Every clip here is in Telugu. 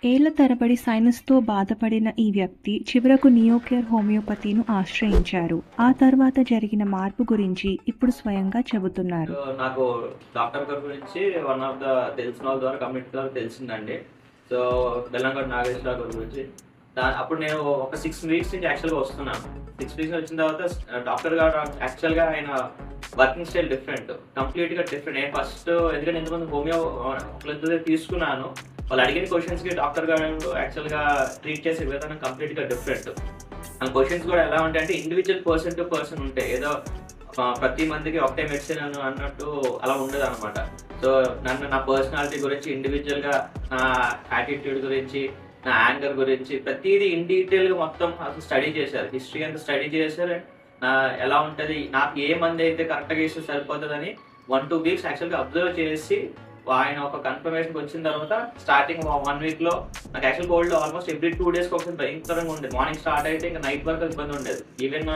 ఏళ్ల తరబడి సైనస్‌తో బాధపడిన ఈ వ్యక్తి చివరకు నియోకేర్ హోమియోపతిను ఆశ్రయించారు. ఆ తర్వాత జరిగిన మార్పు గురించి ఇప్పుడు స్వయంగా చెబుతున్నారు. నాకు డాక్టర్ గారి గురించి వన్ ఆఫ్ ద తెలిసిన వాళ్ళ ద్వారా కమ్యూనిటీ ద్వారా తెలిసిందండి. సో బెల్లంకొండ నాగేశ్వరరావు గారి గురించి. అప్పుడు నేను ఒక 6 వీక్స్ నుంచి యాక్చువల్‌గా వస్తున్నాను. 6 వీక్స్ వచ్చిన తర్వాత డాక్టర్ గారు యాక్చువల్‌గా ఆయన వర్కింగ్ స్టైల్ డిఫరెంట్. కంప్లీట్‌గా డిఫరెంట్. నేను ఫస్ట్ ఎందుకంటే ఇంతకుముందు హోమియో ఒకళ్ళిద్దరి తీసుకున్నాను. వాళ్ళు అడిగిన క్వెషన్స్‌కి డాక్టర్ గారు యాక్చువల్‌గా ట్రీట్ చేసే విధానం కంప్లీట్‌గా డిఫరెంట్. ఆ క్వెషన్స్ కూడా ఎలా ఉంటాయంటే ఇండివిడ్యువల్ పర్సన్ టు పర్సన్ ఉంటాయి. ఏదో ప్రతి మందికి ఒకటే మెడిసిన్ అన్నట్టు అలా ఉండదనమాట. సో నా పర్సనాలిటీ గురించి ఇండివిడ్యువల్‌గా, నా యాటిట్యూడ్ గురించి, నా యాంగర్ గురించి ప్రతీదీ ఇన్ డీటెయిల్‌గా మొత్తం అసలు స్టడీ చేశారు. హిస్టరీ అంతా స్టడీ చేశారు. నా ఎలా ఉంటది, నాకు ఏ మందయితే కరెక్ట్‌గా ఇస్తే సరిపోతదని 1, 2 వీక్స్ యాక్చువల్‌గా అబ్జర్వ్ చేసి ఆయన ఒక కన్ఫర్మేషన్‌కి వచ్చిన తర్వాత స్టార్టింగ్ 1 వీక్‌లో నాకు యాక్చువల్ కోల్డ్ ఆల్మోస్ట్ ఎవ్రీ 2 డేస్‌కి ఒకసారి భయంకరంగా ఉండేది. మార్నింగ్ స్టార్ట్ అయితే ఇంకా నైట్ వరకు ఇబ్బంది ఉండేది. ఈవెన్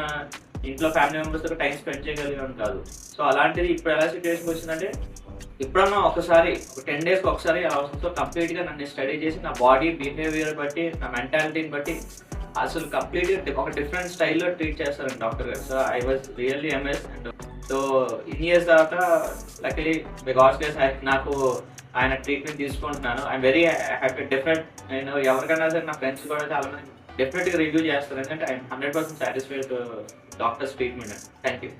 ఇంట్లో ఫ్యామిలీ మెంబర్స్‌తో టైం స్పెండ్ చేయగలిగాను కాదు. సో అలాంటిది ఇప్పుడు ఎలా సిట్యుయేషన్‌కి వచ్చిందంటే ఎప్పుడన్నా ఒకసారి ఒక 10 డేస్‌కి ఒకసారి అలా వస్తుంది. సో కంప్లీట్‌గా నన్ను స్టడీ చేసి నా బాడీ బిహేవియర్ బట్టి, నా మెంటాలిటీని బట్టి అసలు కంప్లీట్‌గా ఒక డిఫరెంట్ స్టైల్‌లో ట్రీట్ చేస్తారండి డాక్టర్ గారు. So I was really amazed. And so ఇన్ని ఇయర్స్ తర్వాత లక్కీలీ బై గాడ్స్ గ్రేస్ నాకు ఆయన ట్రీట్మెంట్ తీసుకుంటున్నాను. I'm very happy. డెఫినెట్ నేను ఎవరికైనా సరే నా ఫ్రెండ్స్ కూడా చాలా మంది డెఫినెట్‌గా రివ్యూ చేస్తారు. ఎందుకంటే ఐఎమ్ 100% సాటిస్ఫైడ్ డాక్టర్స్ ట్రీట్మెంట్ అండి. Thank you.